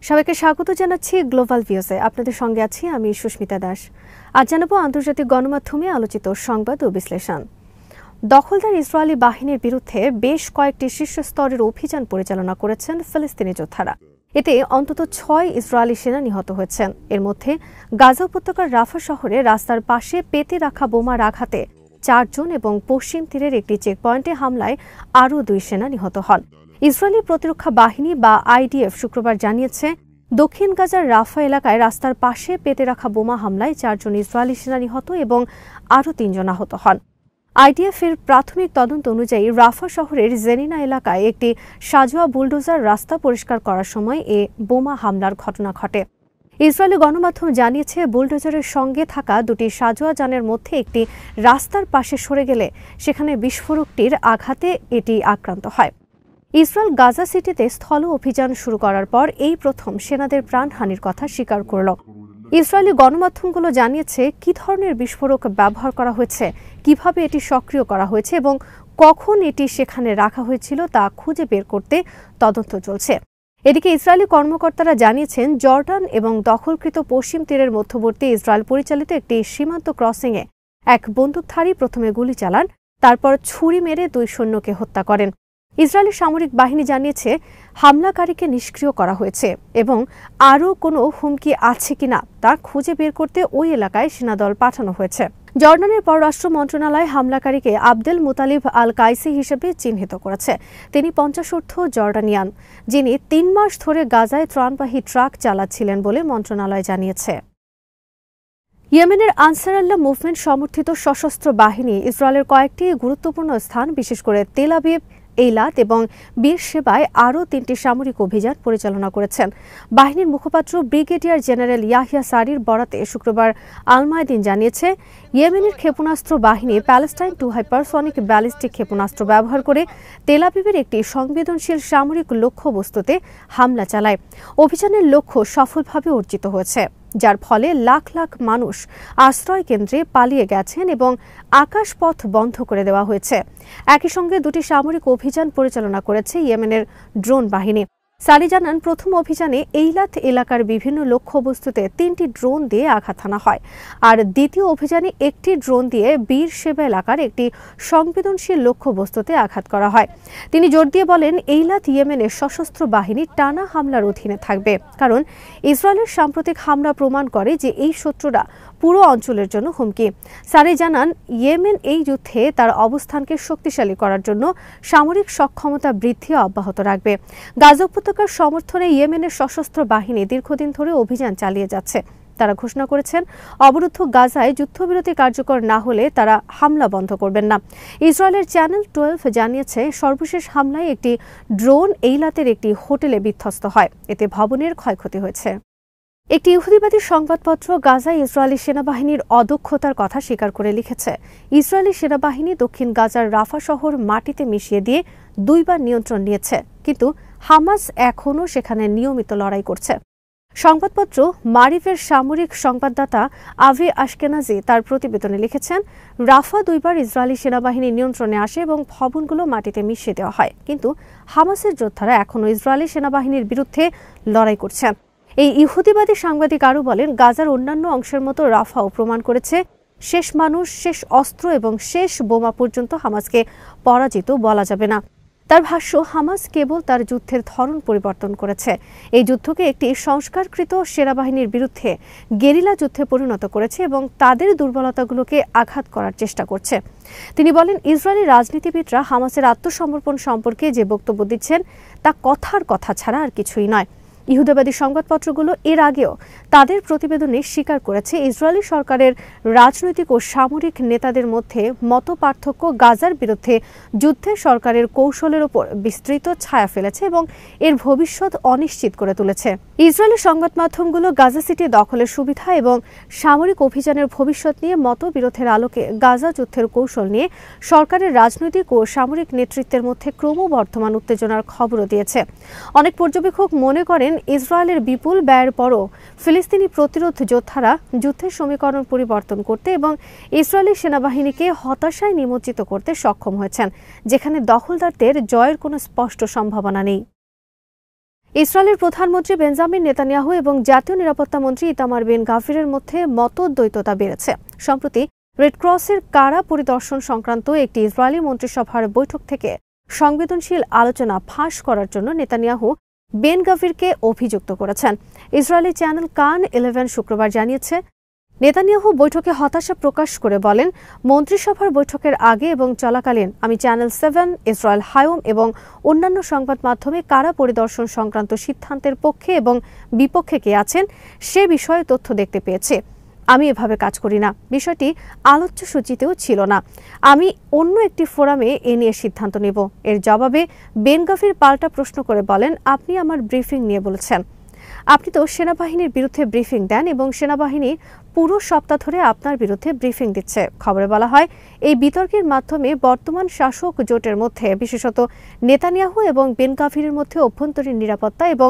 সবাইকে স্বাগত জানাচ্ছি গ্লোবাল ভিউজে। আপনাদের সঙ্গে আছি আমি সুস্মিতা দাস। আজ জানাবো আন্তর্জাতিক গণমাধ্যমে আলোচিত সংবাদ ও বিশ্লেষণ। দখলদার ইসরায়েলি বাহিনীর বিরুদ্ধে বেশ কয়েকটি শীর্ষস্তরের অভিযান পরিচালনা করেছেন ফিলিস্তিনি যোদ্ধারা। এতে অন্তত 6 ইসরায়েলি সেনা নিহত হয়েছেন। এর মধ্যে গাজা উপত্যকার রাফা শহরে রাস্তার পাশে পেতে রাখা বোমার আঘাতে 4 জন এবং পশ্চিম তীরের একটি চেকপয়েন্টে হামলায় আরও 2 সেনা নিহত হন। ইসরায়েলি প্রতিরক্ষা বাহিনী বা আইডিএফ শুক্রবার জানিয়েছে, দক্ষিণ গাজার রাফা এলাকায় রাস্তার পাশে পেতে রাখা বোমা হামলায় 4 জন ইসরায়েলি সেনা নিহত এবং আরও 3 জন আহত হন। আইডিএফ এর প্রাথমিক তদন্ত অনুযায়ী রাফা শহরের জেনিনা এলাকায় একটি সাজোয়া বুলডোজার রাস্তা পরিষ্কার করার সময় এ বোমা হামলার ঘটনা ঘটে। ইসরায়েলি গণমাধ্যম জানিয়েছে, বুলডোজারের সঙ্গে থাকা 2টি সাজোয়া যানের মধ্যে একটি রাস্তার পাশে সরে গেলে সেখানে বিস্ফোরকটির আঘাতে এটি আক্রান্ত হয়। ইসরায়েল গাজা সিটিতে স্থল অভিযান শুরু করার পর এই প্রথম সেনাদের প্রাণহানির কথা স্বীকার করল। ইসরায়েলি গণমাধ্যমগুলো জানিয়েছে কি ধরনের বিস্ফোরক ব্যবহার করা হয়েছে, কিভাবে এটি সক্রিয় করা হয়েছে এবং কখন এটি সেখানে রাখা হয়েছিল তা খুঁজে বের করতে তদন্ত চলছে। এদিকে ইসরায়েলি কর্মকর্তারা জানিয়েছেন, জর্ডান এবং দখলকৃত পশ্চিম তীরের মধ্যবর্তী ইসরায়েল পরিচালিত একটি সীমান্ত ক্রসিংয়ে এক বন্দুকধারী প্রথমে গুলি চালান, তারপর ছুরি মেরে 2 সৈন্যকে হত্যা করেন। ইসরায়েলি সামরিক বাহিনী জানিয়েছে, হামলাকারীকে নিষ্ক্রিয় করা হয়েছে এবং আরও কোনো হুমকি আছে কিনা তা খুঁজে বের করতে ওই এলাকায় সেনাদল পাঠানো হয়েছে। জর্ডানের পররাষ্ট্র মন্ত্রণালয় হামলাকারীকে আবদেল মুতালিব আল কাইসি হিসেবে চিহ্নিত করেছে। তিনি 50 জর্ডানিয়ান, যিনি 3 মাস ধরে গাজায় ত্রাণবাহী ট্রাক চালাচ্ছিলেন বলে মন্ত্রণালয় জানিয়েছে। ইয়েমেনের আনসার আল্লাহ মুভমেন্ট সমর্থিত সশস্ত্র বাহিনী ইসরায়েলের কয়েকটি গুরুত্বপূর্ণ স্থান, বিশেষ করে তেল আবিব, এইলাত এবং বীরশেবায় আরও 3টি সামরিক অভিযান পরিচালনা করেছেন। বাহিনীর মুখপাত্র ব্রিগেডিয়ার জেনারেল ইয়াহিয়া সারির বরাতে শুক্রবার আল মায়াদিন জানিয়েছে, ইয়েমেনের ক্ষেপণাস্ত্র বাহিনী প্যালেস্টাইন 2 হাইপারসনিক ব্যালিস্টিক ক্ষেপণাস্ত্র ব্যবহার করে তেল আবিবের একটি সংবেদনশীল সামরিক লক্ষ্যবস্তুতে হামলা চালায়। অভিযানের লক্ষ্য সফলভাবে অর্জিত হয়েছে, যার ফলে লাখ লাখ মানুষ আশ্রয় কেন্দ্রে পালিয়ে গেছেন এবং আকাশপথ বন্ধ করে দেওয়া হয়েছে। একই সঙ্গে 2টি সামরিক অভিযান পরিচালনা করেছে ইয়েমেনের ড্রোন বাহিনী। সারি জানান, প্রথম অভিযানে এইলাত এলাকার বিভিন্ন লক্ষ্যবস্তুতে 3টি ড্রোন দিয়ে আঘাত হানা হয়, আর দ্বিতীয় অভিযানে একটি ড্রোন দিয়ে বীরশেবা এলাকার একটি সংবেদনশীল লক্ষ্যবস্তুতে আঘাত করা হয়। তিনি জোর দিয়ে বলেন, এইলাত ইয়েমেনের সশস্ত্র বাহিনী টানা হামলার অধীনে থাকবে, কারণ ইসরায়েলের সাম্প্রতিক হামলা প্রমাণ করে যে এই শত্রুরা পুরো অঞ্চলের জন্য হুমকি। সারি জানান, ইয়েমেন এই যুদ্ধে তার অবস্থানকে শক্তিশালী করার জন্য সামরিক সক্ষমতা বৃদ্ধি অব্যাহত রাখবে। গাজা উপত্যকার সমর্থনে ইয়েমেনের সশস্ত্র বাহিনী দীর্ঘদিন ধরে অভিযান চালিয়ে যাচ্ছে। তারা ঘোষণা করেছেন, অবরুদ্ধ গাজায় যুদ্ধবিরতি কার্যকর না হলে তারা হামলা বন্ধ করবেন না। ইসরায়েলের চ্যানেল 12 জানিয়েছে, সর্বশেষ হামলায় একটি ড্রোন এইলাতের একটি হোটেলে বিধ্বস্ত হয়, এতে ভবনের ক্ষয়ক্ষতি হয়েছে। একটি ইহুদিবাদী সংবাদপত্র গাজায় ইসরায়েলি সেনাবাহিনীর অদক্ষতার কথা স্বীকার করে লিখেছে, ইসরায়েলি সেনাবাহিনী দক্ষিণ গাজার রাফা শহর মাটিতে মিশিয়ে দিয়ে 2 বার নিয়ন্ত্রণ নিয়েছে, কিন্তু হামাস এখনও সেখানে নিয়মিত লড়াই করছে। সংবাদপত্র মারিফের সামরিক সংবাদদাতা আভি আশকেনাজি তার প্রতিবেদনে লিখেছেন, রাফা 2 বার ইসরায়েলি সেনাবাহিনী নিয়ন্ত্রণে আসে এবং ভবনগুলো মাটিতে মিশিয়ে দেওয়া হয়, কিন্তু হামাসের যোদ্ধারা এখনও ইসরায়েলি সেনাবাহিনীর বিরুদ্ধে লড়াই করছেন। এই ইহুদিবাদী সাংবাদিক আরও বলেন, গাজার অন্যান্য অংশের মতো রাফাও প্রমাণ করেছে, শেষ মানুষ, শেষ অস্ত্র এবং শেষ বোমা পর্যন্ত হামাসকে পরাজিত বলা যাবে না। তার ভাষ্য, হামাস কেবল তার যুদ্ধের ধরন পরিবর্তন করেছে, এই যুদ্ধকে একটি সংস্কারকৃত সেনাবাহিনীর বিরুদ্ধে গেরিলা যুদ্ধে পরিণত করেছে এবং তাদের দুর্বলতাগুলোকে আঘাত করার চেষ্টা করছে। তিনি বলেন, ইসরায়েলি রাজনীতিবিদরা হামাসের আত্মসমর্পণ সম্পর্কে যে বক্তব্য দিচ্ছেন তা কথার কথা ছাড়া আর কিছুই নয়। ইহুদিবাদী সংবাদপত্রগুলো এর আগেও তাদের প্রতিবেদনে স্বীকার করেছে, ইসরায়েলি সরকারের রাজনৈতিক ও সামরিক নেতাদের মধ্যে মতপার্থক্য গাজার বিরুদ্ধে যুদ্ধে সরকারের কৌশলের উপর বিস্তৃত ছায়া ফেলেছে এবং এর ভবিষ্যৎ অনিশ্চিত করে তুলেছে। ইসরায়েলি সংবাদ মাধ্যমগুলো গাজা সিটি দখলের সুবিধা এবং সামরিক অভিযানের ভবিষ্যৎ নিয়ে মতবিরোধের আলোকে গাজা যুদ্ধের কৌশল নিয়ে সরকারের রাজনৈতিক ও সামরিক নেতৃত্বের মধ্যে ক্রমবর্ধমান উত্তেজনার খবরও দিয়েছে। অনেক পর্যবেক্ষক মনে করেন, ইসরায়েলের বিপুল ব্যয়ের পরও ফিলিস্তিনি প্রতিরোধ যোদ্ধারা যুদ্ধের সমীকরণ পরিবর্তন করতে এবং ইসরায়েলি সেনাবাহিনীকে হতাশায় নিমজ্জিত করতে সক্ষম হয়েছেন, যেখানে দখলদারদের জয়ের কোনো স্পষ্ট সম্ভাবনা নেই। ইসরায়েলের প্রধানমন্ত্রী বেঞ্জামিন নেতানিয়াহু এবং জাতীয় নিরাপত্তা মন্ত্রী ইতামার বিন গাভিরের মধ্যে মতদ্বৈততা বেড়েছে। সম্প্রতি রেড ক্রসের কারা পরিদর্শন সংক্রান্ত একটি ইসরায়েলি মন্ত্রিসভার বৈঠক থেকে সংবেদনশীল আলোচনা ফাঁস করার জন্য নেতানিয়াহু বেন গাভিরকে অভিযুক্ত করেছেন। ইসরায়েলি চ্যানেল কান 11 শুক্রবার জানিয়েছে, নেতানিয়াহু বৈঠকে হতাশা প্রকাশ করে বলেন, মন্ত্রিসভার বৈঠকের আগে এবং চলাকালীন আমি চ্যানেল 7, ইসরায়েল হায়ম এবং অন্যান্য সংবাদ মাধ্যমে কারা পরিদর্শন সংক্রান্ত সিদ্ধান্তের পক্ষে এবং বিপক্ষে কে আছেন সে বিষয়ে তথ্য দেখতে পেয়েছি। আমি এভাবে কাজ করি না। বিষয়টি আলোচ্য সূচিতেও ছিল না। আমি অন্য একটি ফোরামে এ নিয়ে সিদ্ধান্ত নেব। এর জবাবে বেন গাভির পাল্টা প্রশ্ন করে বলেন, আপনি আমার ব্রিফিং নিয়ে বলেছেন। আপনি তো সেনাবাহিনীর বিরুদ্ধে ব্রিফিং দেন এবং সেনাবাহিনী পুরো সপ্তাহ ধরে আপনার বিরুদ্ধে ব্রিফিং দিচ্ছে। খবরে বলা হয়, এই বিতর্কের মাধ্যমে বর্তমান শাসক জোটের মধ্যে বিশেষত নেতানিয়াহু এবং বেন গাভিরের মধ্যে অভ্যন্তরীণ নিরাপত্তা এবং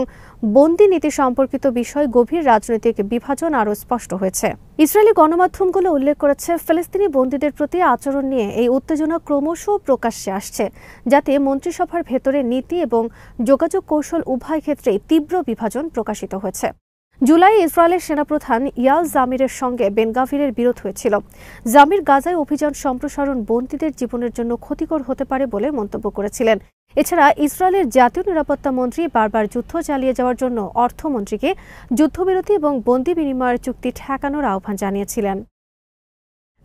বন্দি নীতি সম্পর্কিত বিষয় গভীর রাজনৈতিক বিভাজন আরও স্পষ্ট হয়েছে। ইসরায়েলি গণমাধ্যমগুলো উল্লেখ করেছে, ফিলিস্তিনি বন্দীদের প্রতি আচরণ নিয়ে এই উত্তেজনা ক্রমশ প্রকাশ্যে আসছে, যাতে মন্ত্রিসভার ভেতরে নীতি এবং যোগাযোগ কৌশল উভয় ক্ষেত্রেই তীব্র বিভাজন প্রকাশিত হয়েছে। জুলাই ইসরায়েলের সেনাপ্রধান ইয়াল জামিরের সঙ্গে বেন গাভিরের বিরোধ হয়েছিল। জামির গাজায় অভিযান সম্প্রসারণ বন্দীদের জীবনের জন্য ক্ষতিকর হতে পারে বলে মন্তব্য করেছিলেন। এছাড়া ইসরায়েলের জাতীয় নিরাপত্তা মন্ত্রী বারবার যুদ্ধ চালিয়ে যাওয়ার জন্য অর্থমন্ত্রীকে যুদ্ধবিরতি এবং বন্দী বিনিময়ের চুক্তি ঠেকানোর আহ্বান জানিয়েছিলেন।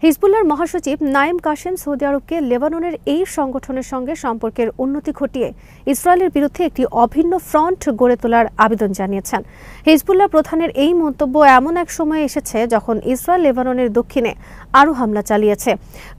হিজবুল্লাহর মহাসচিব নাইম কাশেম সৌদি আরবকে লেবাননের এই সংগঠনের সঙ্গে সম্পর্কের উন্নতি ঘটিয়ে ইসরায়েলের বিরুদ্ধে একটি অভিন্ন ফ্রন্ট গড়ে তোলার আবেদন জানিয়েছেন। হিজবুল্লাহ প্রধানের এই মন্তব্য এমন এক সময়ে এসেছে যখন ইসরায়েল লেবাননের দক্ষিণে আরও হামলা চালিয়েছে।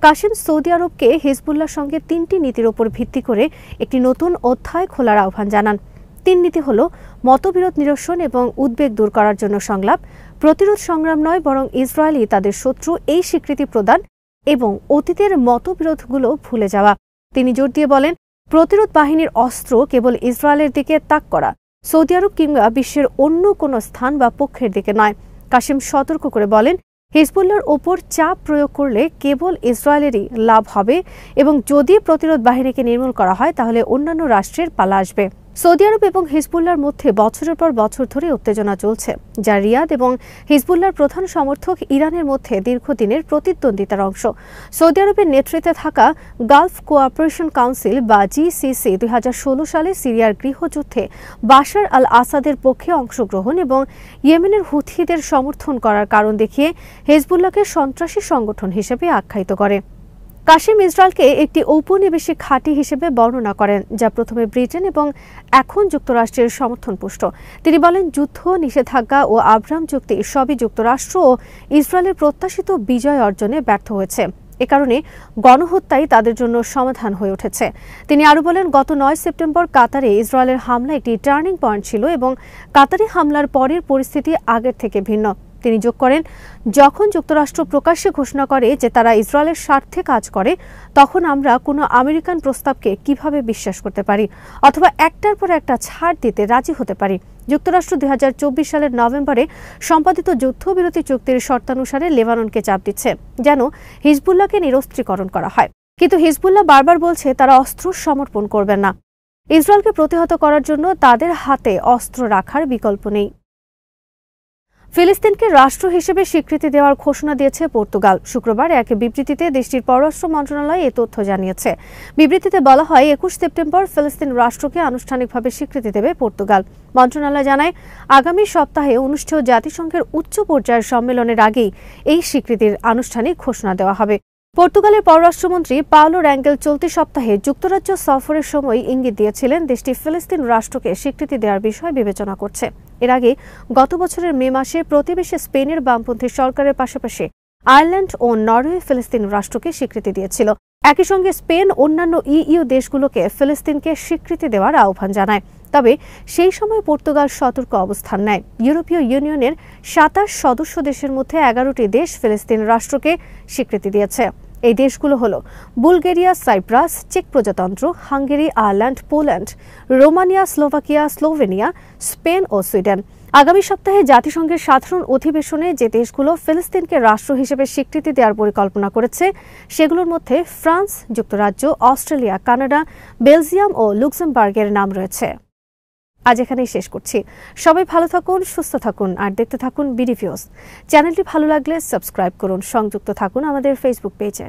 কাশেম সৌদি আরবকে হিজবুল্লাহর সঙ্গে 3টি নীতির ওপর ভিত্তি করে একটি নতুন অধ্যায় খোলার আহ্বান জানান। 3 নীতি হল মতবিরোধ নিরসন এবং উদ্বেগ দূর করার জন্য সংলাপ, প্রতিরোধ সংগ্রাম নয় বরং ইসরায়েলি তাদের শত্রু এই স্বীকৃতি প্রদান এবং অতীতের মতবিরোধগুলো ভুলে যাওয়া। তিনি জোর দিয়ে বলেন, প্রতিরোধ বাহিনীর অস্ত্র কেবল ইসরায়েলের দিকে তাক করা, সৌদি আরব কিংবা বিশ্বের অন্য কোনো স্থান বা পক্ষের দিকে নয়। কাশেম সতর্ক করে বলেন, হিজবুল্লাহর ওপর চাপ প্রয়োগ করলে কেবল ইসরায়েলেরই লাভ হবে এবং যদি প্রতিরোধ বাহিনীকে নির্মূল করা হয় তাহলে অন্যান্য রাষ্ট্রের পালা আসবে। সৌদি আরব এবং হিজবুল্লাহর মধ্যে বছরের পর বছর ধরে উত্তেজনা চলছে, যা রিয়াদ এবং হিজবুল্লাহর প্রধান সমর্থক ইরানের মধ্যে দীর্ঘদিনের প্রতিদ্বন্দ্বিতার অংশ। সৌদি আরবের নেতৃত্বে থাকা গালফ কোঅপারেশন কাউন্সিল বা জিসিসি 2016 সালে সিরিয়ার গৃহযুদ্ধে বাশার আল আসাদের পক্ষে অংশগ্রহণ এবং ইয়েমেনের হুথিদের সমর্থন করার কারণ দেখিয়ে হিজবুল্লাহকে সন্ত্রাসী সংগঠন হিসেবে আখ্যায়িত করে। কাশেম ইসরায়েলকে একটি ঔপনিবেশিক ঘাঁটি হিসেবে বর্ণনা করেন, যা প্রথমে ব্রিটেন এবং এখন যুক্তরাষ্ট্রের সমর্থনপুষ্ট। তিনি বলেন, যুদ্ধ, নিষেধাজ্ঞা ও আব্রাহাম চুক্তি সবই যুক্তরাষ্ট্র ও ইসরায়েলের প্রত্যাশিত বিজয় অর্জনে ব্যর্থ হয়েছে। এ কারণে গণহত্যাই তাদের জন্য সমাধান হয়ে উঠেছে। তিনি আরও বলেন, গত 9 সেপ্টেম্বর কাতারে ইসরায়েলের হামলা একটি টার্নিং পয়েন্ট ছিল এবং কাতারে হামলার পরের পরিস্থিতি আগের থেকে ভিন্ন। তিনি যোগ করেন, যখন যুক্তরাষ্ট্র প্রকাশ্যে ঘোষণা করে যে তারা ইসরায়েলের স্বার্থে কাজ করে, তখন আমরা কোনো আমেরিকান প্রস্তাবকে কিভাবে বিশ্বাস করতে পারি অথবা একটার পর একটা ছাড় দিতে রাজি হতে পারি। যুক্তরাষ্ট্র 2024 সালের নভেম্বরে সম্পাদিত যুদ্ধবিরতি চুক্তির শর্তানুসারে লেবাননকে চাপ দিচ্ছে যেন হিজবুল্লাহকে নিরস্ত্রীকরণ করা হয়, কিন্তু হিজবুল্লাহ বারবার বলছে তারা অস্ত্র সমর্পণ করবেন না। ইসরায়েলকে প্রতিহত করার জন্য তাদের হাতে অস্ত্র রাখার বিকল্প নেই। ফিলিস্তিনকে রাষ্ট্র হিসেবে স্বীকৃতি দেওয়ার ঘোষণা দিয়েছে পর্তুগাল। শুক্রবার এক বিবৃতিতে দেশটির পররাষ্ট্র মন্ত্রণালয় এ তথ্য জানিয়েছে। বিবৃতিতে বলা হয়, 21 সেপ্টেম্বর ফিলিস্তিন রাষ্ট্রকে আনুষ্ঠানিকভাবে স্বীকৃতি দেবে পর্তুগাল। মন্ত্রণালয় জানায়, আগামী সপ্তাহে অনুষ্ঠেয় জাতিসংঘের উচ্চ পর্যায়ের সম্মেলনের আগেই এই স্বীকৃতির আনুষ্ঠানিক ঘোষণা দেওয়া হবে। পর্তুগালের পররাষ্ট্রমন্ত্রী পাওলো র্যাঙ্গেল চলতি সপ্তাহে যুক্তরাজ্য সফরের সময় ইঙ্গিত দিয়েছিলেন দেশটি ফিলিস্তিন রাষ্ট্রকে স্বীকৃতি দেওয়ার বিষয় বিবেচনা করছে। এর আগে গত বছরের মে মাসে প্রতিবেশী স্পেনের বামপন্থী সরকারের পাশাপাশি আয়ারল্যান্ড ও নরওয়ে ফিলিস্তিন রাষ্ট্রকে স্বীকৃতি দিয়েছিল। একই সঙ্গে স্পেন অন্যান্য ইইউ দেশগুলোকে ফিলিস্তিনকে স্বীকৃতি দেওয়ার আহ্বান জানায়। তবে সেই সময় পর্তুগাল সতর্ক অবস্থান নেয়। ইউরোপীয় ইউনিয়নের 27 সদস্য দেশের মধ্যে 11টি দেশ ফিলিস্তিন রাষ্ট্রকে স্বীকৃতি দিয়েছে। এই দেশগুলো হল বুলগেরিয়া, সাইপ্রাস, চেক প্রজাতন্ত্র, Hungary, Ireland, Poland, Romania, Slovakia, Slovenia, Spain ও সুইডেন। আগামী সপ্তাহে জাতিসংঘের সাধারণ অধিবেশনে যে দেশগুলো ফিলিস্তিনকে রাষ্ট্র হিসেবে স্বীকৃতি দেওয়ার পরিকল্পনা করেছে সেগুলোর মধ্যে ফ্রান্স, যুক্তরাজ্য, অস্ট্রেলিয়া, কানাডা, বেলজিয়াম ও লুক্সেমবার্গের নাম রয়েছে। আজ এখানেই শেষ করছি। সবাই ভালো থাকুন, সুস্থ থাকুন আর দেখতে থাকুন বিডি ভিউজ। চ্যানেলটি ভালো লাগলে সাবস্ক্রাইব করুন, সংযুক্ত থাকুন আমাদের ফেসবুক পেজে।